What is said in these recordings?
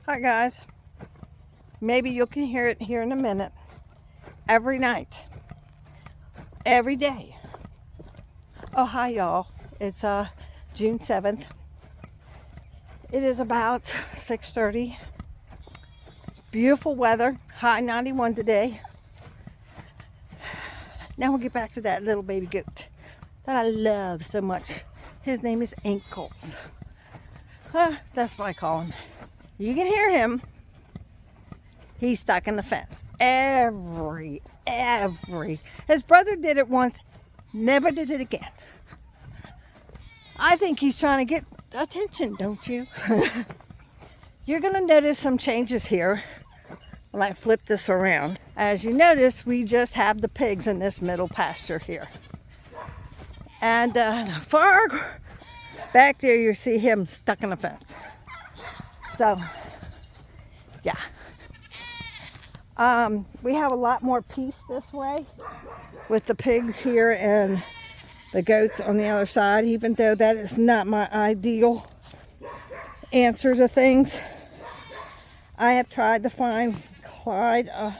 Hi guys, maybe you can hear it here in a minute. Every night, every day. Oh, hi y'all. It's June 7th. It is about 6:30. Beautiful weather, high 91 today. Now we'll get back to that little baby goat that I love so much. His name is Ankles. That's what I call him. You can hear him. He's stuck in the fence. Every. His brother did it once, never did it again. I think he's trying to get attention, don't you? You're going to notice some changes here when I flip this around. As you notice, we just have the pigs in this middle pasture here. And far back there, you see him stuck in the fence. So, yeah. We have a lot more peace this way with the pigs here and the goats on the other side, even though that is not my ideal answer to things. I have tried to find Clyde a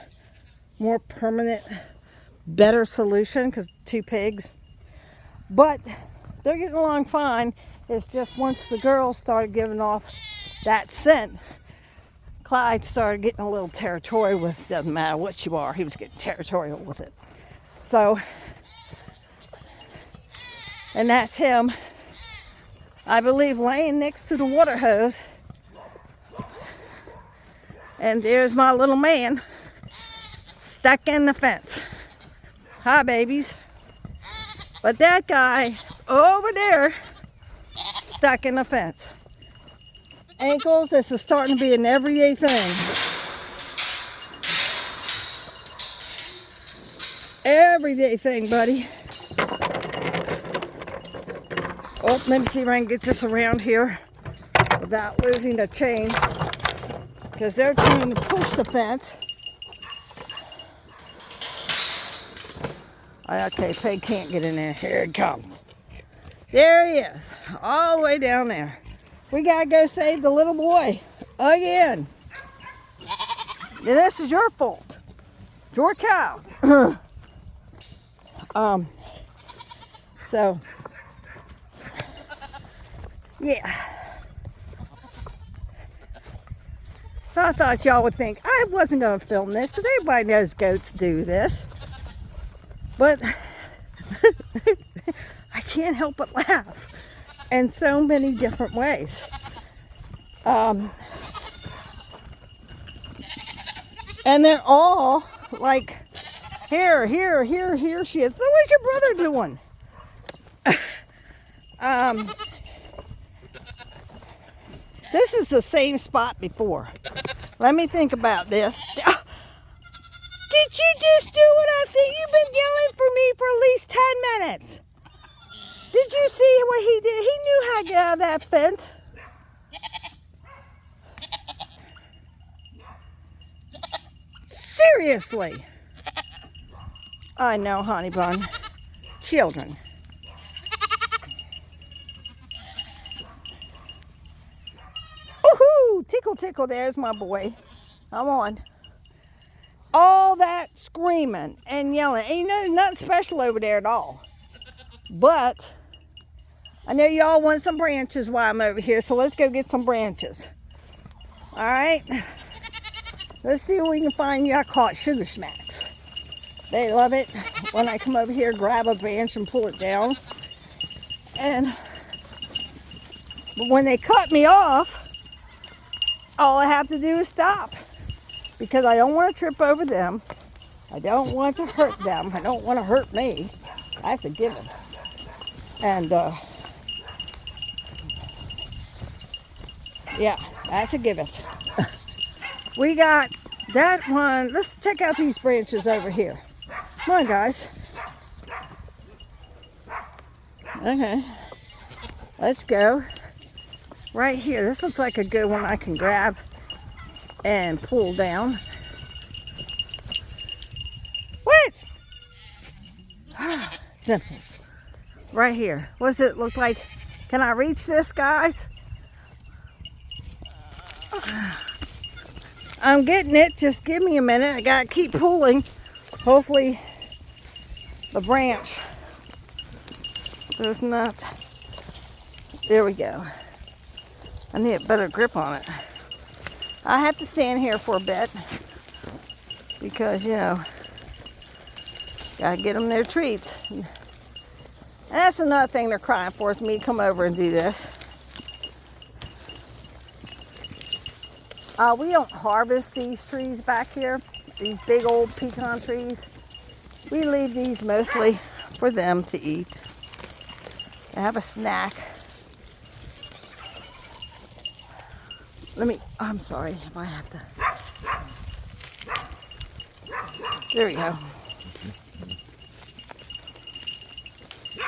more permanent, better solution because 2 pigs. But they're getting along fine. It's just once the girls started giving off that scent, Clyde started getting a little territorial with it. Doesn't matter what you are, he was getting territorial with it. So, and that's him, I believe, laying next to the water hose. And there's my little man stuck in the fence. Hi, babies. But that guy over there stuck in the fence. Ankles, this is starting to be an everyday thing. Everyday thing, buddy. Oh, let me see if I can get this around here without losing the chain. Because they're trying to push the fence. Okay, pig can't get in there. Here it comes. There he is, all the way down there. We gotta go save the little boy again. This is your fault. Your child. So, yeah. So I thought y'all would think I wasn't gonna film this because everybody knows goats do this. But I can't help but laugh in so many different ways. And they're all like, here she is. So what's your brother doing? This is the same spot before. Let me think about this. Did you just do what I think? You've been yelling for me for at least 10 minutes. Did you see what he did? He knew how to get out of that fence. Seriously. I know, honey bun. Children. Woohoo! Tickle, tickle, there's my boy. I'm on. All that screaming and yelling. And you know, nothing special over there at all. But I know y'all want some branches while I'm over here, so let's go get some branches. All right? Let's see what we can find. I call it sugar smacks. They love it when I come over here, grab a branch and pull it down. But when they cut me off, all I have to do is stop. Because I don't want to trip over them. I don't want to hurt them. I don't want to hurt me. That's a given. And, yeah, that's a given. We got that one. Let's check out these branches over here. Come on, guys. Okay. Let's go. Right here. This looks like a good one I can grab and pull down. What? Simples. Right here. What does it look like? Can I reach this, guys? I'm getting it. Just give me a minute. I gotta keep pulling. Hopefully the branch does not. There we go. I need a better grip on it. I have to stand here for a bit because, you know, gotta get them their treats. And that's another thing they're crying for, is me to come over and do this. We don't harvest these trees back here, these big old pecan trees. We leave these mostly for them to eat. They have a snack. I'm sorry if I have to. There we go.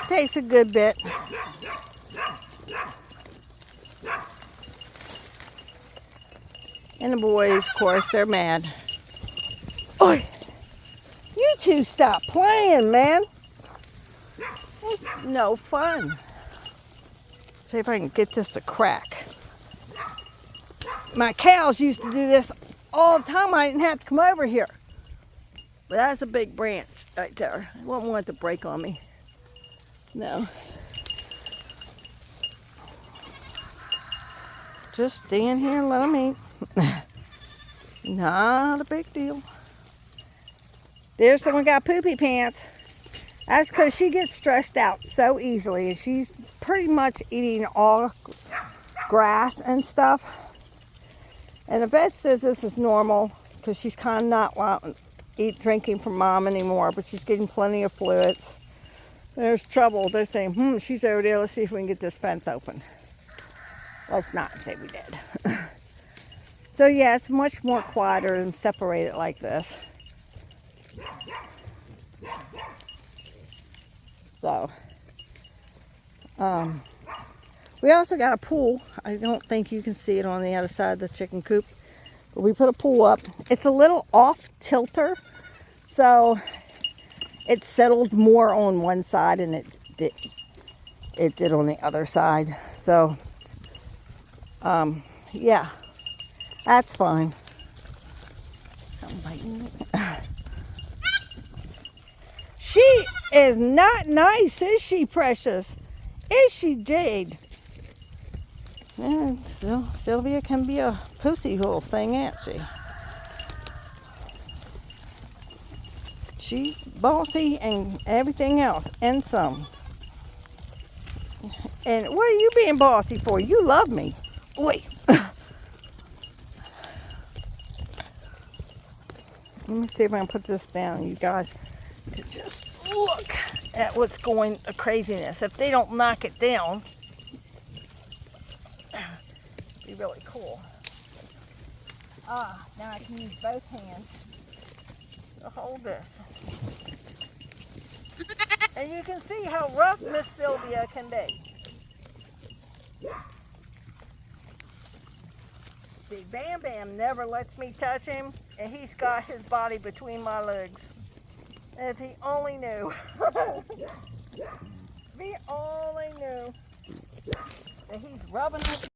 Takes a good bit. And the boys, of course, they're mad. Oi! You two stop playing, man. It's no fun. See if I can get this to crack. My cows used to do this all the time. I didn't have to come over here. But that's a big branch right there. I wouldn't want it to break on me. No. Just stand here and let them eat. Not a big deal. There's someone got poopy pants. That's because she gets stressed out so easily. And she's pretty much eating all grass and stuff. And the vet says this is normal because she's kind of not drinking from mom anymore, but she's getting plenty of fluids. There's trouble. They're saying, she's over there. Let's see if we can get this fence open. Let's not say we did. So yeah, it's much more quieter and separated like this. So, we also got a pool. I don't think you can see it on the other side of the chicken coop. But we put a pool up. It's a little off tilter, so it settled more on one side and it did on the other side. So, yeah, that's fine. Something biting it. She is not nice, is she, Precious? Is she, Jade? Yeah, so Sylvia can be a pussy little thing, ain't she? She's bossy and everything else, and some. And what are you being bossy for? You love me. Wait. Let me see if I can put this down. You guys can just look at what's going to craziness. If they don't knock it down, it'd be really cool. Now I can use both hands to hold this. And you can see how rough Miss Sylvia can be. See, Bam Bam never lets me touch him, and he's got his body between my legs. If he only knew. If he only knew that he's rubbing it.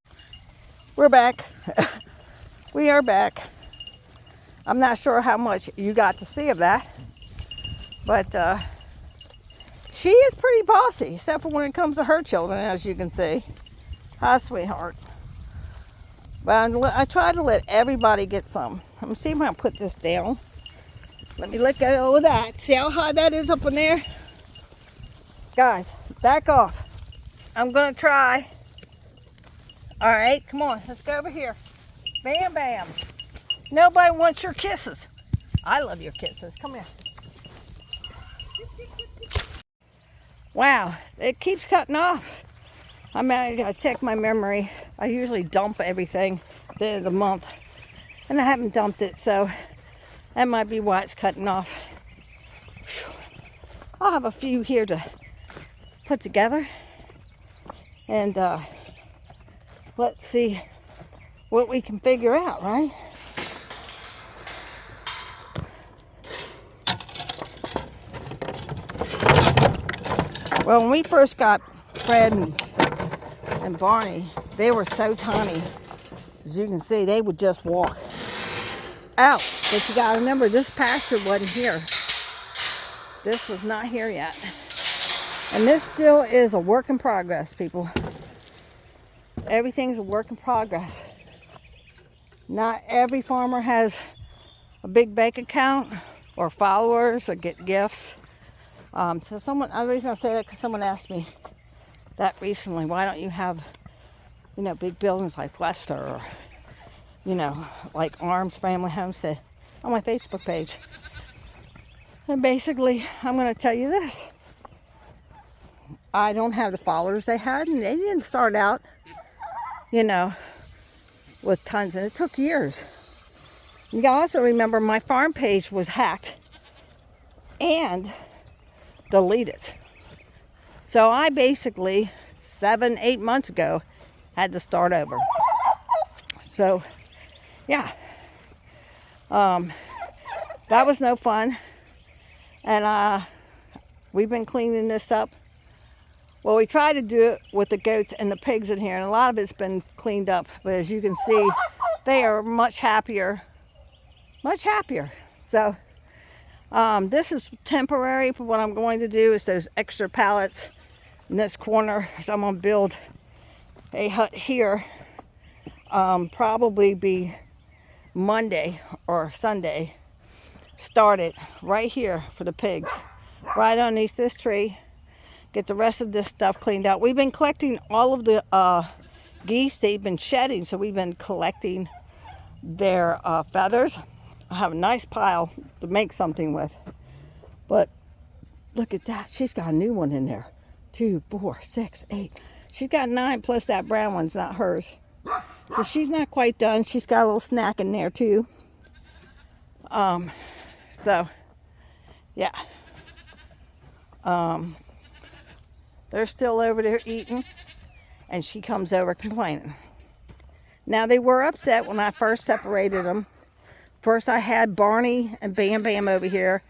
We're back. We are back. I'm not sure how much you got to see of that, but she is pretty bossy, except for when it comes to her children, as you can see. Hi, sweetheart. But I try to let everybody get some. Let me see if I can put this down. Let me let go of that. See how high that is up in there? Guys, back off. I'm going to try. All right, come on. Let's go over here. Bam, bam. Nobody wants your kisses. I love your kisses. Come here. Wow, it keeps cutting off. I gotta check my memory. I usually dump everything at the end of the month, and I haven't dumped it, so that might be why it's cutting off. I'll have a few here to put together, and let's see what we can figure out, right? Well, when we first got Fred and Barney, they were so tiny. As you can see, they would just walk. out. But you gotta remember, this pasture wasn't here. This was not here yet. And this still is a work in progress, people. Everything's a work in progress. Not every farmer has a big bank account or followers or get gifts. So the reason I say that, because someone asked me that recently, why don't you have, big buildings like Lester or, like Arms Family Homestead on my Facebook page. And basically, I'm going to tell you this. I don't have the followers they had, and they didn't start out, with tons, and it took years. You can also remember my farm page was hacked and deleted. So I basically, 7-8 months ago, had to start over. So, yeah. That was no fun. And we've been cleaning this up. Well, we tried to do it with the goats and the pigs in here, and a lot of it's been cleaned up. But as you can see, they are much happier. Much happier. So, this is temporary. But what I'm going to do is those extra pallets in this corner. So I'm going to build a hut here. Probably be Monday or Sunday. Start it right here for the pigs. Right underneath this tree. Get the rest of this stuff cleaned out. We've been collecting all of the geese. They've been shedding, so we've been collecting their feathers. I have a nice pile to make something with. But look at that. She's got a new one in there. 2, 4, 6, 8. She's got 9 plus that brown one's not hers. So she's not quite done. She's got a little snack in there too. So, yeah. They're still over there eating, and she comes over complaining. Now, they were upset when I first separated them. First, I had Barney and Bam Bam over here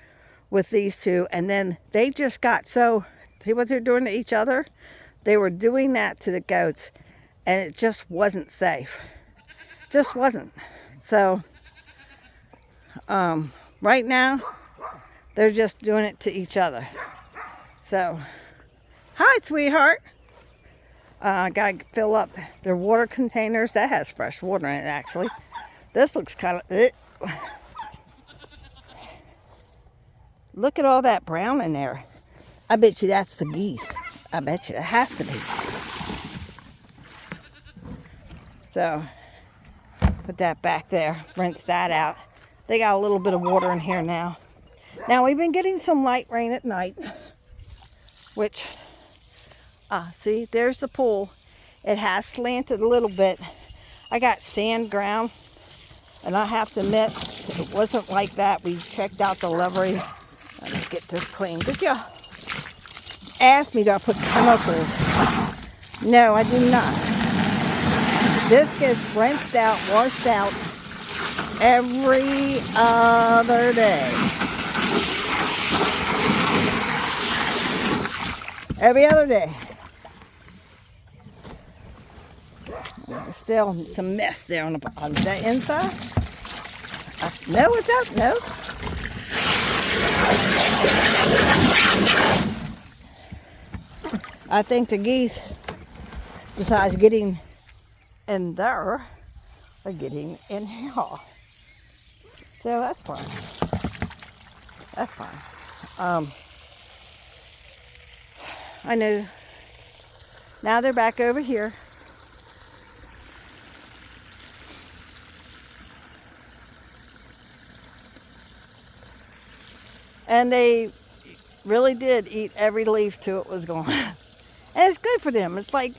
with these two, and then they just got so, see what they're doing to each other? They were doing that to the goats, and it just wasn't safe. Just wasn't. So, right now, they're just doing it to each other. So, hi, sweetheart. I gotta fill up their water containers. That has fresh water in it, actually. This looks kind of... Look at all that brown in there. I bet you that's the geese. I bet you it has to be. So, put that back there. Rinse that out. They got a little bit of water in here now. Now, we've been getting some light rain at night. Which, see, there's the pool. It has slanted a little bit. I got sand ground. And I have to admit, it wasn't like that. We checked out the livery. Let me get this clean. Did you ask me to put chemicals? No, I do not. This gets rinsed out, washed out every other day. Every other day. There's still some mess there on the inside. No, it's up. No. I think the geese, besides getting in there, are getting in here. So that's fine. That's fine. I know. Now they're back over here. And they really did eat every leaf till it was gone. And it's good for them. It's like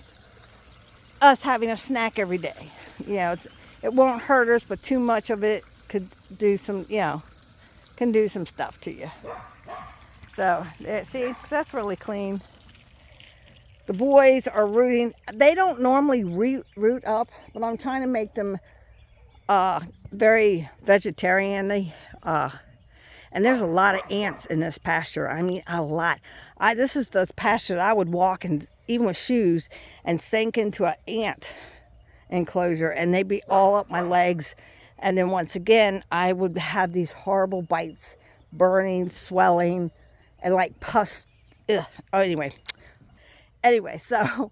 us having a snack every day. It won't hurt us, but too much of it could do some, can do some stuff to you. So, see, that's really clean. The boys are rooting. They don't normally root up, but I'm trying to make them very vegetarian-y. And there's a lot of ants in this pasture. I mean, a lot. This is the pasture that I would walk, and even with shoes, and sink into an ant enclosure, and they'd be all up my legs. And then once again, I would have these horrible bites, burning, swelling, and like pus. Ugh. Oh, anyway, so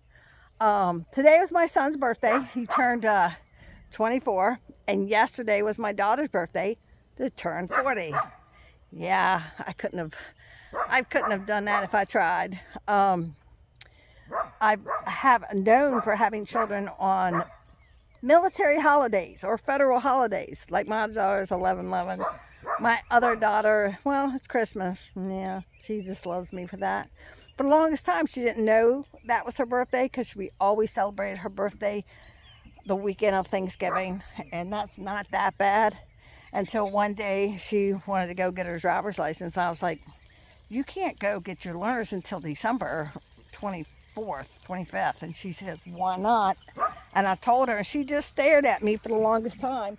today was my son's birthday. He turned 24, and yesterday was my daughter's birthday to turn 40. Yeah, I couldn't have done that if I tried. I have known for having children on military holidays or federal holidays. Like my daughter's 11/11. My other daughter, well, it's Christmas. Yeah, she just loves me for that. For the longest time, she didn't know that was her birthday because we always celebrated her birthday the weekend of Thanksgiving, and that's not that bad. Until one day she wanted to go get her driver's license. I was like, you can't go get your learners until December 24th, 25th. And she said, why not? And I told her, and she just stared at me for the longest time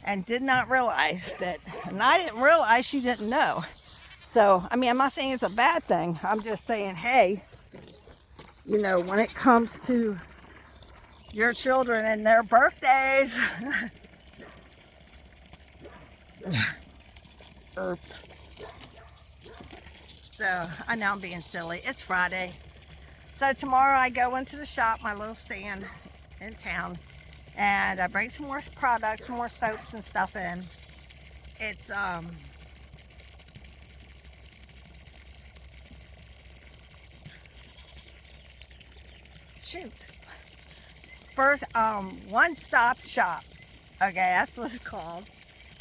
and did not realize that, and I didn't realize she didn't know. So, I mean, I'm not saying it's a bad thing. I'm just saying, hey, you know, when it comes to your children and their birthdays, oops. So, I know I'm being silly. It's Friday. So tomorrow I go into the shop, my little stand in town, and I bring some more products, some more soaps and stuff in. It's shoot. First one-stop shop. Okay, that's what it's called.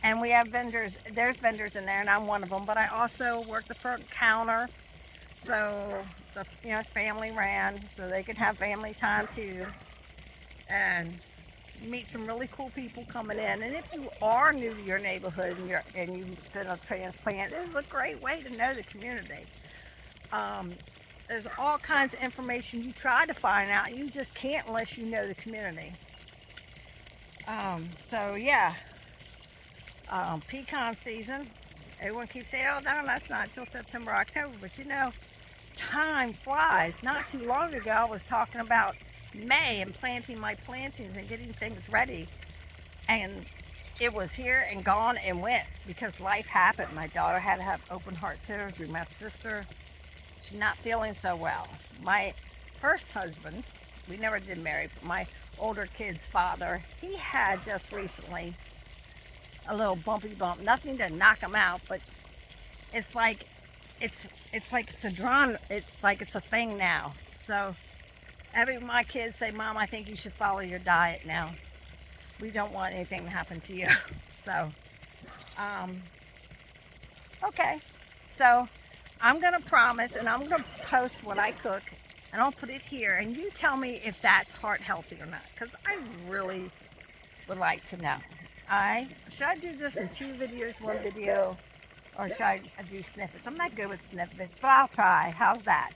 And we have vendors, there's vendors in there, and I'm one of them, but I also work the front counter. So it's family ran, so they could have family time too. And meet some really cool people coming in. And if you are new to your neighborhood and you've been a transplant, this is a great way to know the community. There's all kinds of information you try to find out. You just can't unless you know the community. So yeah, pecan season. Everyone keeps saying, oh no, that's not until September, October. But you know, time flies. Not too long ago, I was talking about May and planting my plantings and getting things ready. And it was here and gone and went because life happened. My daughter had to have open heart surgery. My sister, she's not feeling so well. My first husband, we never did marry, but my older kid's father, he had just recently a little bumpy bump. Nothing to knock him out, but it's like it's a drawn. It's like it's a thing now. So my kids say, Mom, I think you should follow your diet now. We don't want anything to happen to you. So, okay. So I'm going to promise, and I'm going to post what I cook, and I'll put it here, and you tell me if that's heart healthy or not, because I really would like to know. Should I do this in 2 videos, 1 video, or should I do snippets? I'm not good with snippets, but I'll try. How's that?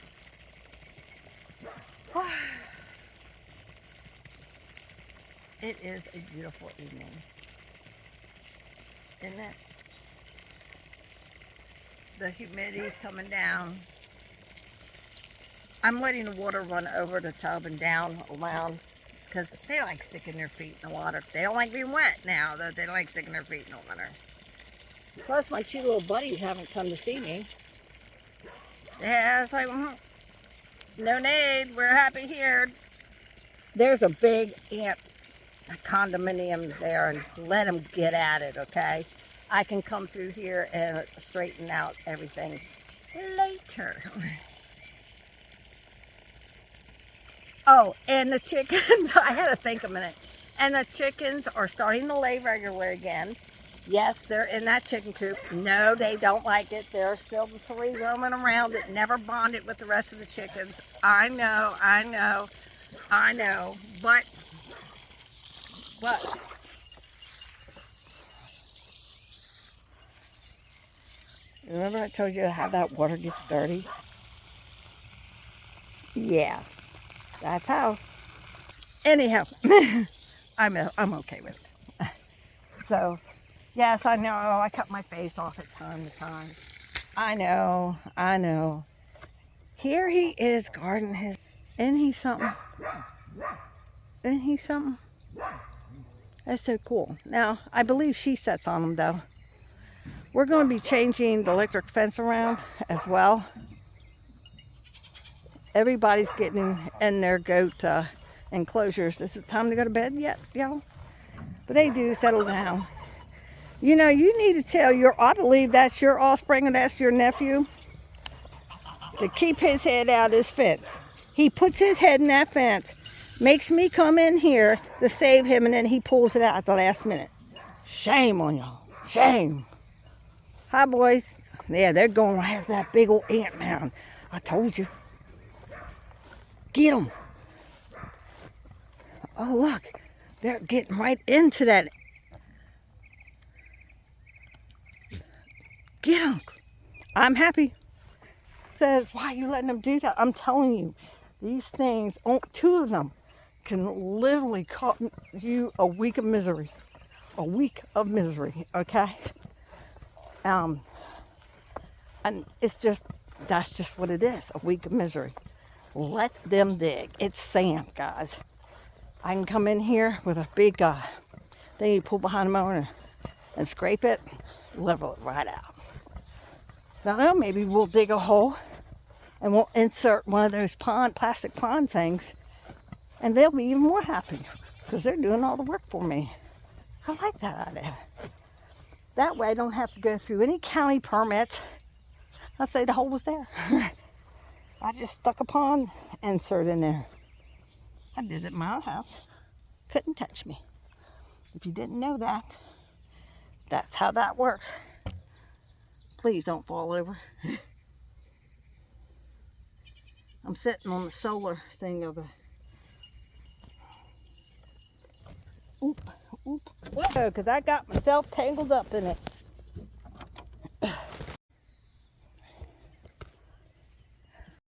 It is a beautiful evening, isn't it? The humidity's coming down. I'm letting the water run over the tub and down around because they like sticking their feet in the water. They don't like being wet now, though. They like sticking their feet in the water. Plus, my 2 little buddies haven't come to see me. Yeah, it's like, no need. We're happy here. There's a big ant condominium there, and let them get at it, okay? I can come through here and straighten out everything later. Oh, and the chickens, I had to think a minute. And the chickens are starting to lay regular again. Yes, they're in that chicken coop. No, they don't like it. There are still the 3 roaming around that never bonded with the rest of the chickens. I know. But remember I told you how that water gets dirty? Yeah, that's how. Anyhow, I'm okay with it. So, yes, I know. I cut my face off at time to time. I know. Here he is guarding his. Isn't he something? That's so cool. Now, I believe she sets on them though. We're going to be changing the electric fence around as well. Everybody's getting in their goat enclosures. Is it time to go to bed yet, y'all? But they do settle down. You know, you need to tell I believe that's your offspring and that's your nephew, to keep his head out of this fence. He puts his head in that fence, makes me come in here to save him, and then he pulls it out at the last minute. Shame on y'all. Shame. Hi, boys. Yeah, they're going right after that big old ant mound. I told you. Get them. Oh, look. They're getting right into that. Get them. I'm happy. Says, why are you letting them do that? I'm telling you, these things, two of them, can literally cause you a week of misery. A week of misery, okay? And that's just what it is, a week of misery. Let them dig. It's sand, guys. I can come in here with a big thing you pull behind the mower and scrape it, level it right out. Now, maybe we'll dig a hole and we'll insert one of those plastic pond things, and they'll be even more happy because they're doing all the work for me. I like that idea. That way I don't have to go through any county permits. I'd say the hole was there. I just stuck a pond insert in there. I did it at my house. Couldn't touch me. If you didn't know that, that's how that works. Please don't fall over. I'm sitting on the solar thing of a... Oop, oop. Whoa, because I got myself tangled up in it.